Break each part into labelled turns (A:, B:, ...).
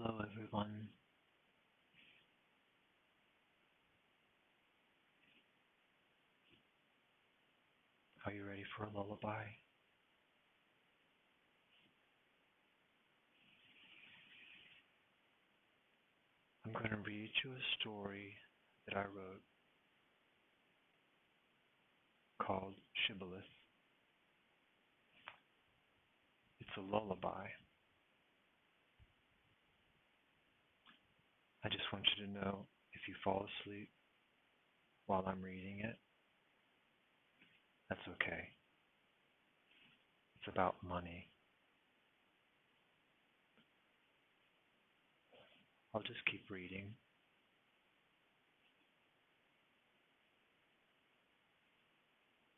A: Hello, everyone. Are you ready for a lullaby? I'm going to read you a story that I wrote called Shibboleth. It's a lullaby. I just want you to know if you fall asleep while I'm reading it, that's okay. It's about money. I'll just keep reading.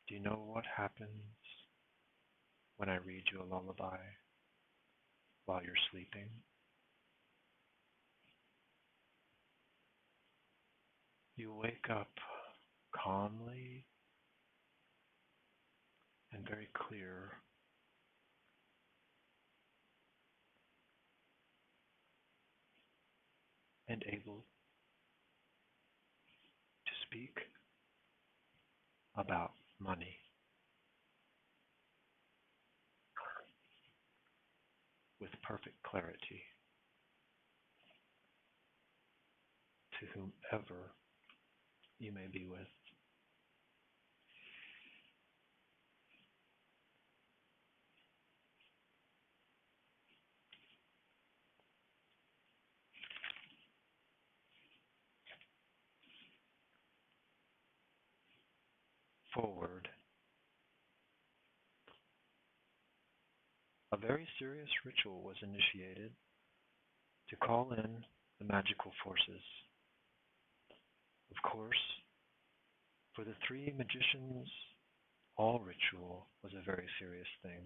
A: Do you know what happens when I read you a lullaby while you're sleeping? You wake up calmly and very clear, and able to speak about money with perfect clarity to whomever you may be with. Forward. A very serious ritual was initiated to call in the magical forces. Of course, for the three magicians, all ritual was a very serious thing.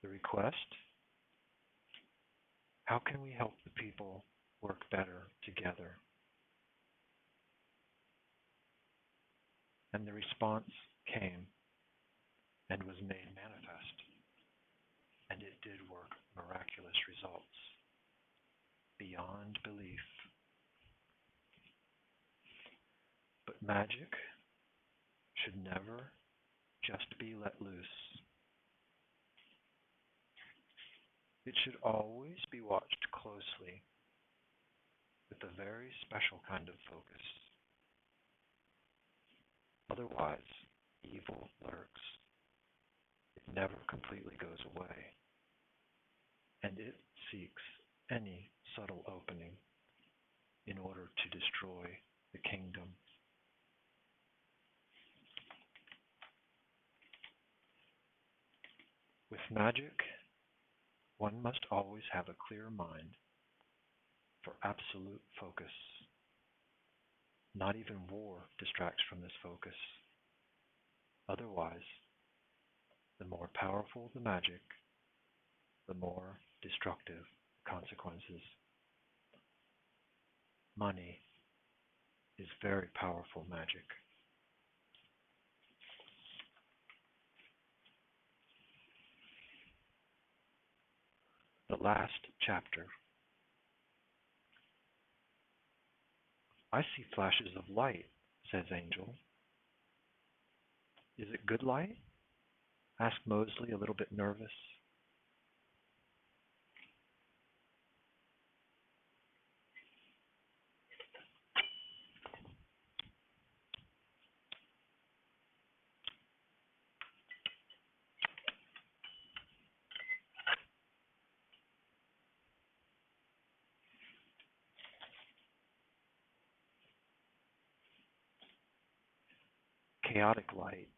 A: The request: how can we help the people work better together? And the response came and was made manifest, and it did work miraculous results beyond belief. But magic should never just be let loose. It should always be watched closely with a very special kind of focus. Otherwise, evil lurks. It never completely goes away, and it seeks any subtle opening in order to destroy the kingdom. With magic, one must always have a clear mind for absolute focus. Not even war distracts from this focus. Otherwise, the more powerful the magic, the more destructive the consequences. Money is very powerful magic. The last chapter. I see flashes of light, says Angel. Is it good light? Asked Mosley, a little bit nervous. Chaotic light,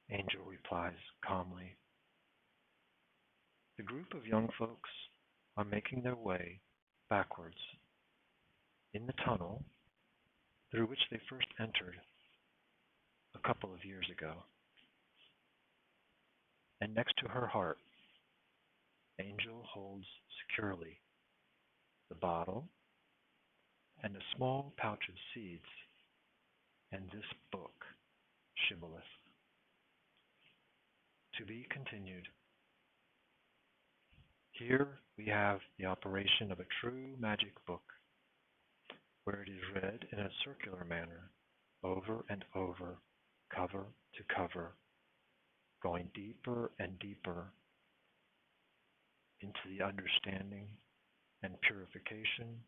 A: Angel replies calmly. The group of young folks are making their way backwards in the tunnel through which they first entered a couple of years ago. And next to her heart, Angel holds securely the bottle and a small pouch of seeds and this book, Shibboleth. To be continued. Here we have the operation of a true magic book, where it is read in a circular manner, over and over, cover to cover, going deeper and deeper into the understanding and purification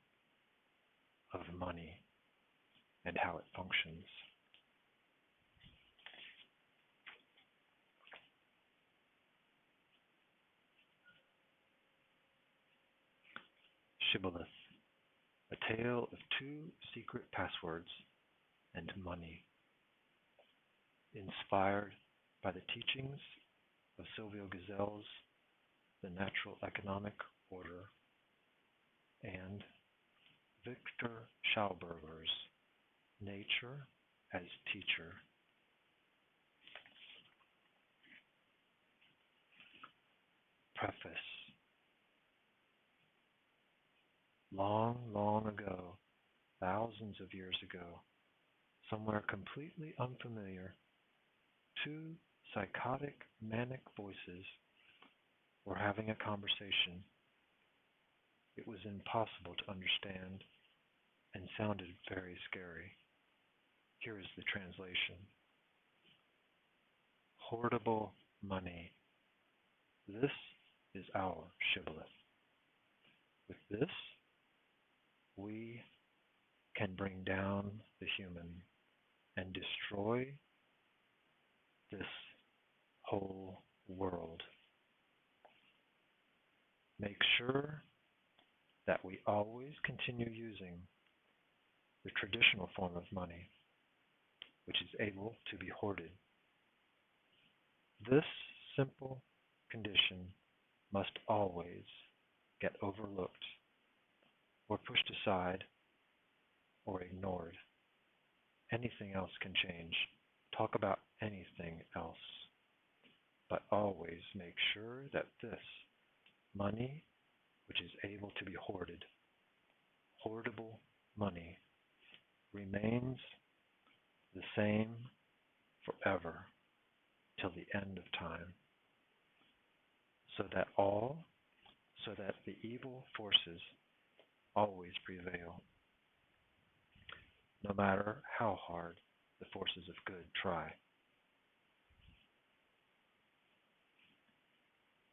A: of money and how it functions. Shibboleth, a tale of two secret passwords and money, inspired by the teachings of Silvio Gesell's The Natural Economic Order and Victor Schauberger's Nature as Teacher. Preface. Long, long ago, thousands of years ago, somewhere completely unfamiliar, two psychotic, manic voices were having a conversation. It was impossible to understand and sounded very scary. Here is the translation. Hoardable money. This is our shibboleth. With this, we can bring down the human and destroy this whole world. Make sure that we always continue using the traditional form of money, which is able to be hoarded. This simple condition must always get overlooked or pushed aside or ignored. Anything else can change. Talk about anything else. But always make sure that this money, which is able to be hoarded, hoardable money, remains the same forever till the end of time, so that the evil forces always prevail, no matter how hard the forces of good try.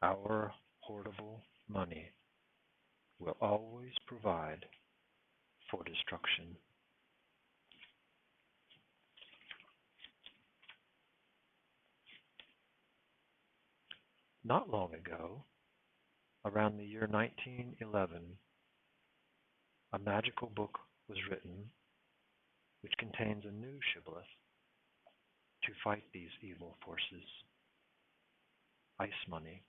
A: Our hoardable money will always provide for destruction. Not long ago, around the year 1911, a magical book was written which contains a new shibboleth to fight these evil forces. Ice money,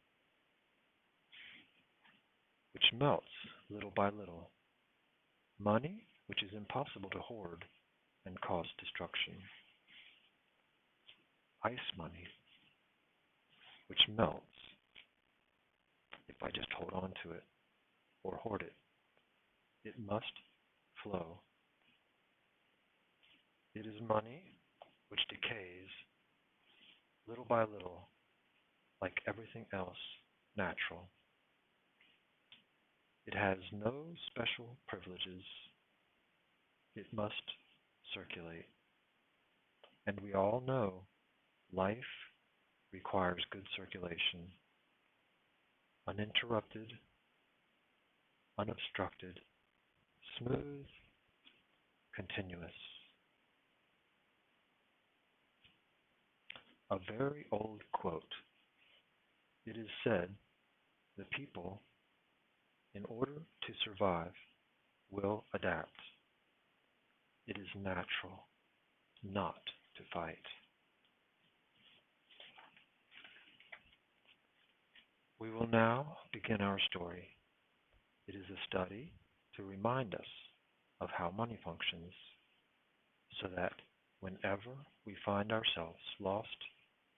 A: which melts little by little. Money, which is impossible to hoard and cause destruction. Ice money, which melts if I just hold on to it or hoard it. It must flow. It is money which decays little by little, like everything else natural. It has no special privileges. It must circulate. And we all know life requires good circulation. Uninterrupted, unobstructed, smooth, continuous. A very old quote. It is said, the people, in order to survive, will adapt. It is natural not to fight. We will now begin our story. It is a study to remind us of how money functions, so that whenever we find ourselves lost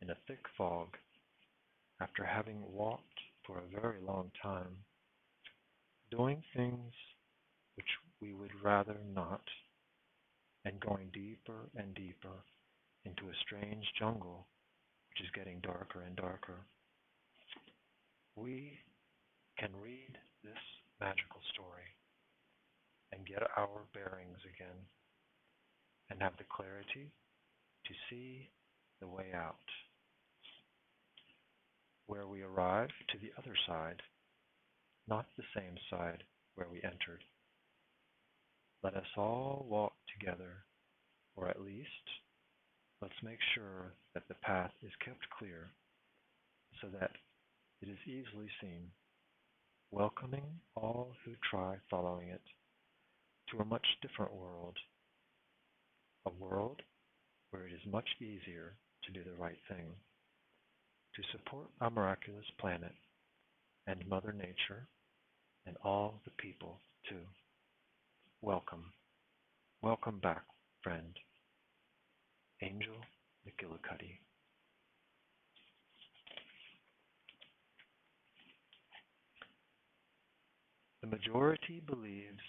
A: in a thick fog, after having walked for a very long time, doing things which we would rather not, and going deeper and deeper into a strange jungle which is getting darker and darker, we can read this magical story and get our bearings again and have the clarity to see the way out, where we arrive to the other side, not the same side where we entered. Let us all walk together, or at least let's make sure that the path is kept clear so that it is easily seen, welcoming all who try following it to a much different world, a world where it is much easier to do the right thing, to support our miraculous planet and Mother Nature and all the people too. Welcome. Welcome back, friend. Angel NicGillicuddy. The majority believes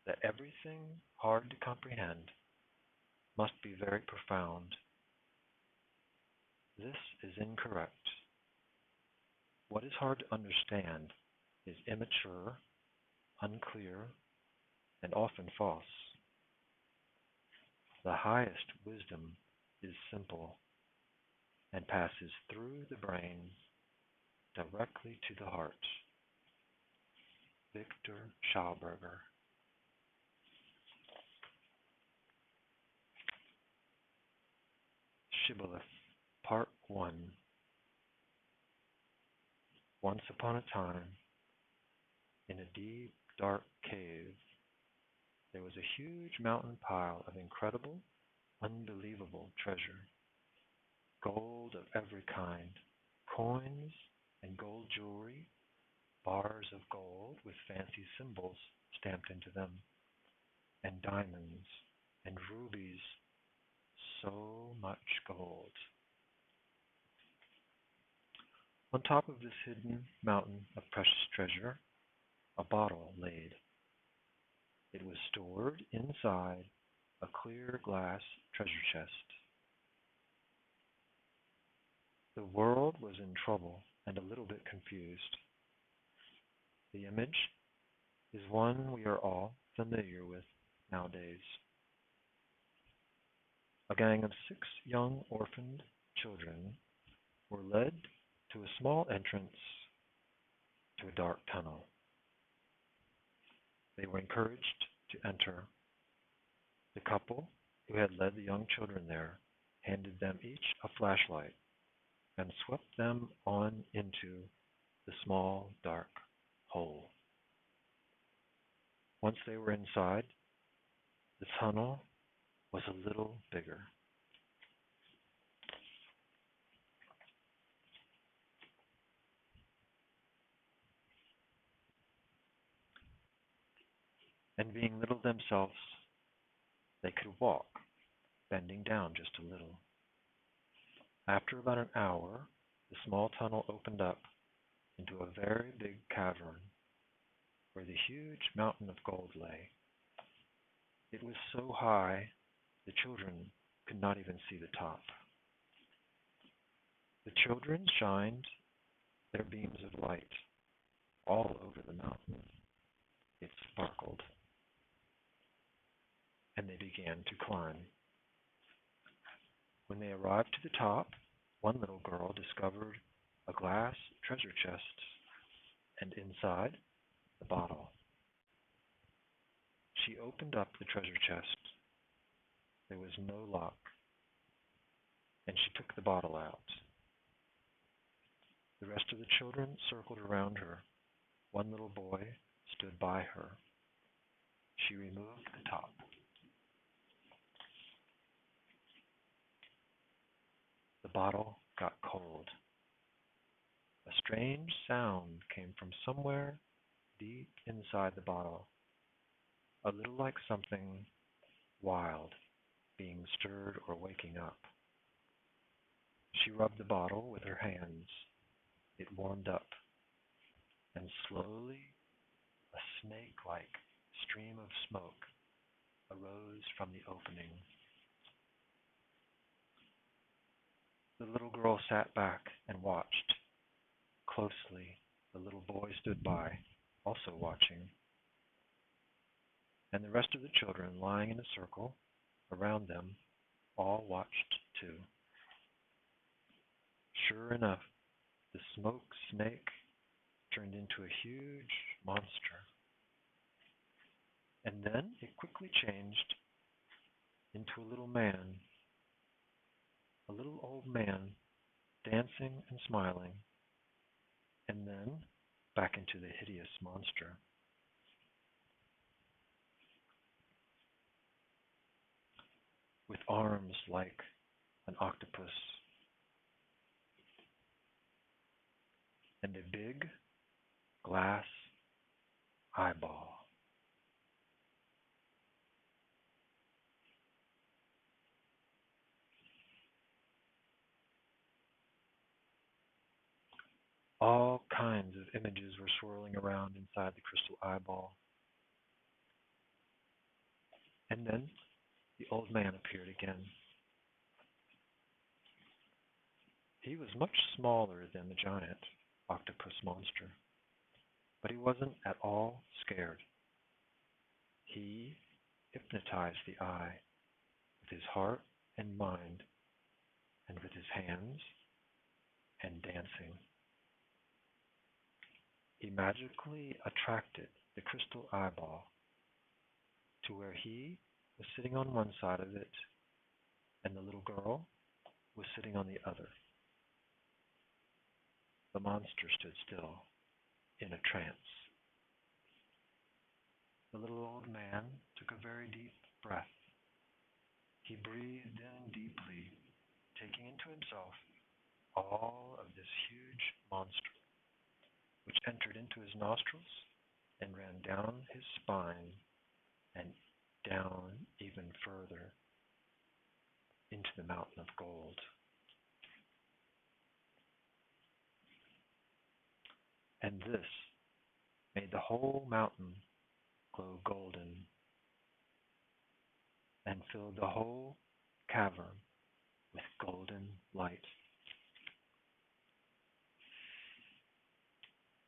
A: that everything hard to comprehend must be very profound. This is incorrect. What is hard to understand is immature, unclear, and often false. The highest wisdom is simple and passes through the brain directly to the heart. Victor Schauberger. Shibboleth, Part 1. Once upon a time, in a deep, dark cave, there was a huge mountain pile of incredible, unbelievable treasure. Gold of every kind, coins and gold jewelry, bars of gold with fancy symbols stamped into them, and diamonds and rubies, so much gold. On top of this hidden mountain of precious treasure, a bottle laid. It was stored inside a clear glass treasure chest. The world was in trouble and a little bit confused. The image is one we are all familiar with nowadays. A gang of 6 young orphaned children were led to a small entrance to a dark tunnel. They were encouraged to enter. The couple who had led the young children there handed them each a flashlight and swept them on into the small dark hole. Once they were inside, the tunnel was a little bigger. And being little themselves, they could walk, bending down just a little. After about an hour, the small tunnel opened up into a very big cavern where the huge mountain of gold lay. It was so high, the children could not even see the top. The children shined their beams of light all over the mountain. It sparkled, and they began to climb. When they arrived to the top, one little girl discovered a glass treasure chest, and inside, the bottle. She opened up the treasure chest. There was no lock, and she took the bottle out. The rest of the children circled around her. One little boy stood by her. She removed the top. The bottle got cold. A strange sound came from somewhere deep inside the bottle, a little like something wild being stirred or waking up. She rubbed the bottle with her hands. It warmed up, and slowly a snake-like stream of smoke arose from the opening. The little girl sat back and watched closely The little boy stood by, also watching, and the rest of the children lying in a circle around them all watched too. Sure enough, the smoke snake turned into a huge monster, and then it quickly changed into a little man, a little old man, dancing and smiling, and then back into the hideous monster. With arms like an octopus and a big glass eyeball. All kinds of images were swirling around inside the crystal eyeball. And then the old man appeared again. He was much smaller than the giant octopus monster, but he wasn't at all scared. He hypnotized the eye with his heart and mind, and with his hands and dancing. He magically attracted the crystal eyeball to where he was sitting on one side of it and the little girl was sitting on the other. The monster stood still in a trance. The little old man took a very deep breath. He breathed in deeply, taking into himself all of this huge monster, which entered into his nostrils and ran down his spine and down even further into the mountain of gold. And this made the whole mountain glow golden and filled the whole cavern with golden light.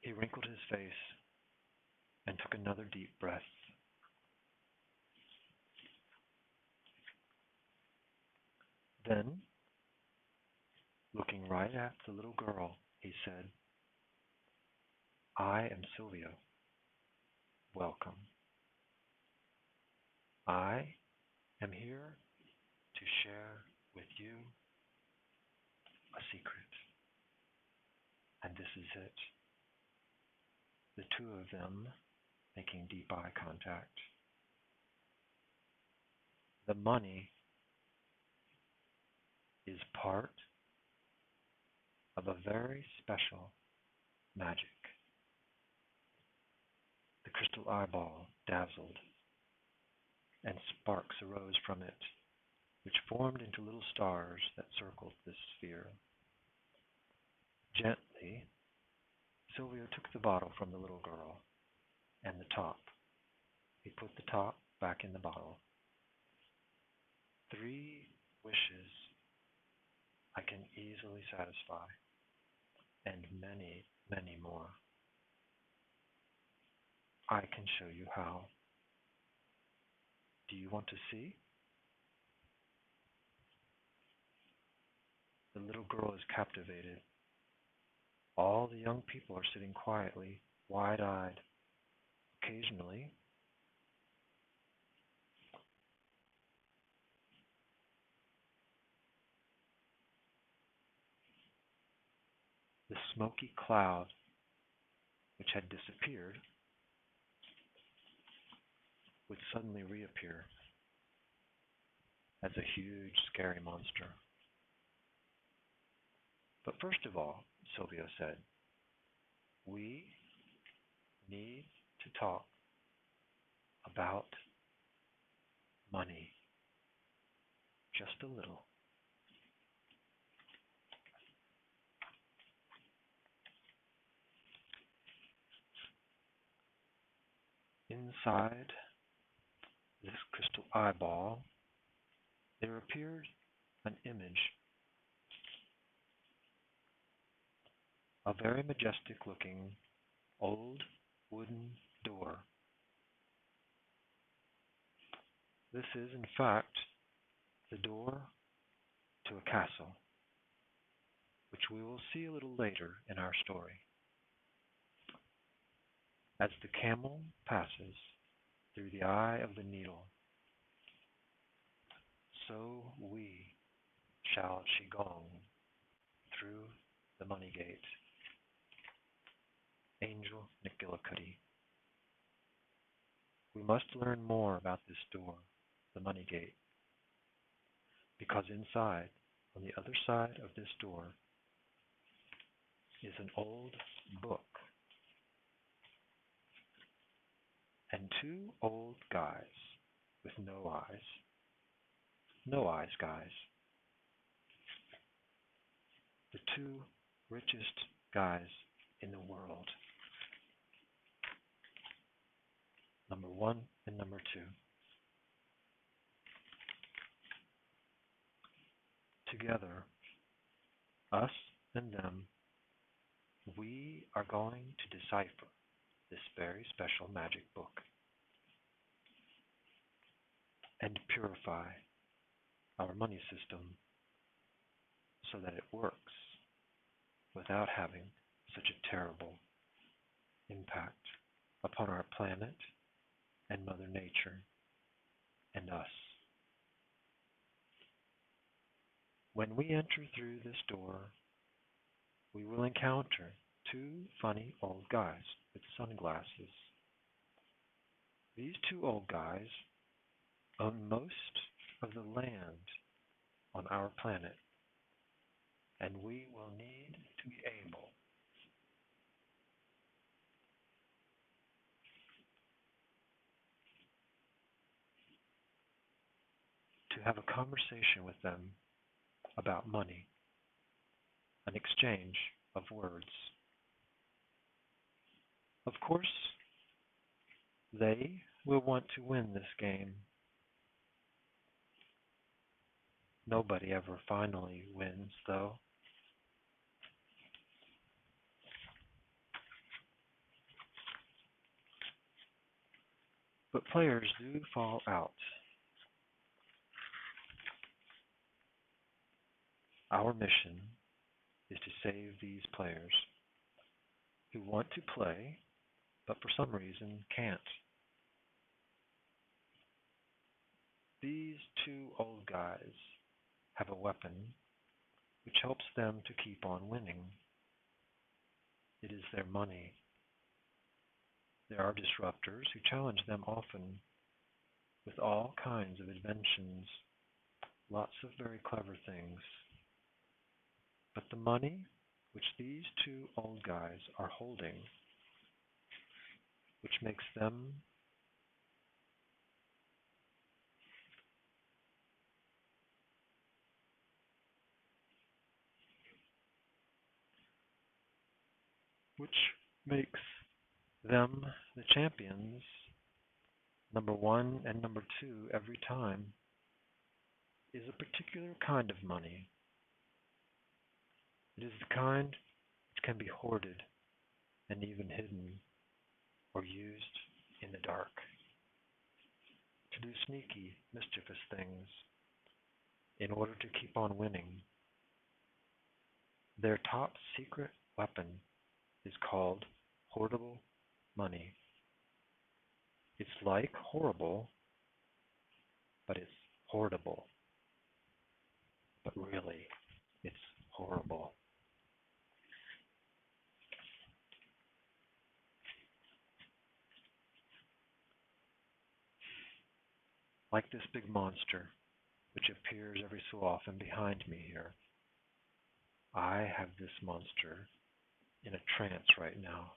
A: He wrinkled his face and took another deep breath. Then, looking right at the little girl, he said, "I am Silvio. Welcome. I am here to share with you a secret. And this is it." The two of them making deep eye contact. The money is part of a very special magic. The crystal eyeball dazzled, and sparks arose from it, which formed into little stars that circled this sphere. Gently, Silvio took the bottle from the little girl and the top. He put the top back in the bottle. 3 wishes I can easily satisfy, and many, many more. I can show you how. Do you want to see? The little girl is captivated. All the young people are sitting quietly, wide-eyed. Occasionally, the smoky cloud, which had disappeared, would suddenly reappear as a huge, scary monster. But first of all, Silvio said, we need to talk about money. Just a little. Inside this crystal eyeball, there appeared an image, a very majestic looking old wooden door. This is, in fact, the door to a castle, which we will see a little later in our story. As the camel passes through the eye of the needle, so we shall qigong through the money gate. Angel NicGillicuddy. We must learn more about this door, the money gate, because inside, on the other side of this door, is an old book and two old guys with no eyes. No eyes, guys. The two richest guys in the world. Number 1 and number 2. Together, us and them, we are going to decipher this very special magic book and purify our money system so that it works without having such a terrible impact upon our planet and Mother Nature and us. When we enter through this door, we will encounter two funny old guys with sunglasses. These two old guys own most of the land on our planet, and we will need to be able to have a conversation with them about money, an exchange of words. Of course, they will want to win this game. Nobody ever finally wins, though. But players do fall out. Our mission is to save these players who want to play, but for some reason can't. These two old guys have a weapon which helps them to keep on winning. It is their money. There are disruptors who challenge them often with all kinds of inventions, lots of very clever things. But the money which these two old guys are holding, which makes them the champions, number 1 and number 2 every time, is a particular kind of money. It is the kind which can be hoarded and even hidden or used in the dark to do sneaky, mischievous things in order to keep on winning. Their top secret weapon is called hoardable money. It's like horrible, but it's hoardable. But really, it's horrible. Like this big monster, which appears every so often behind me here. I have this monster in a trance right now,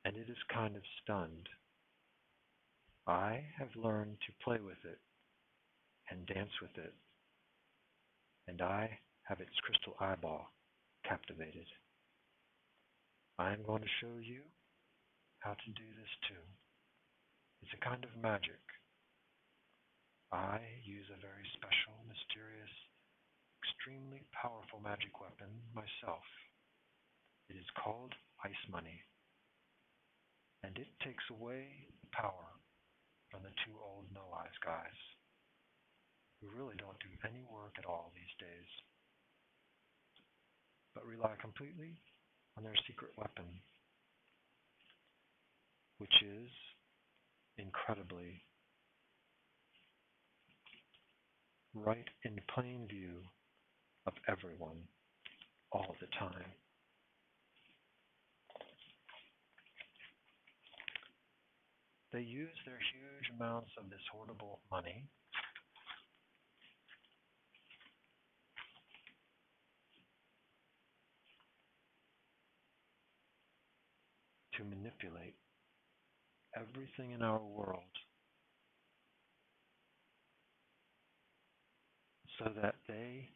A: and it is kind of stunned. I have learned to play with it and dance with it, and I have its crystal eyeball captivated. I am going to show you how to do this too. It's a kind of magic. I use a very special, mysterious, extremely powerful magic weapon myself. It is called ice money, and it takes away the power from the two old no-eyes guys who really don't do any work at all these days, but rely completely on their secret weapon, which is incredibly right in plain view of everyone all the time. They use their huge amounts of this hoardable money to manipulate everything in our world so that they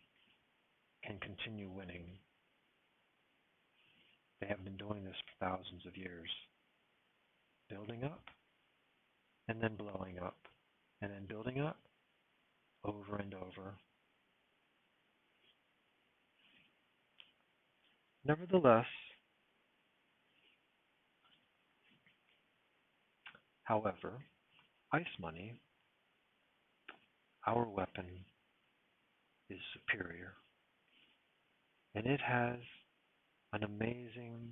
A: can continue winning. They have been doing this for thousands of years, building up and then blowing up and then building up over and over. Nevertheless, however, ice money, our weapon, is superior, and it has an amazing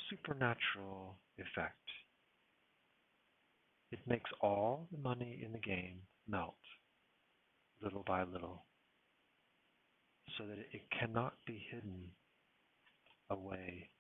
A: supernatural effect. It makes all the money in the game melt little by little so that it cannot be hidden away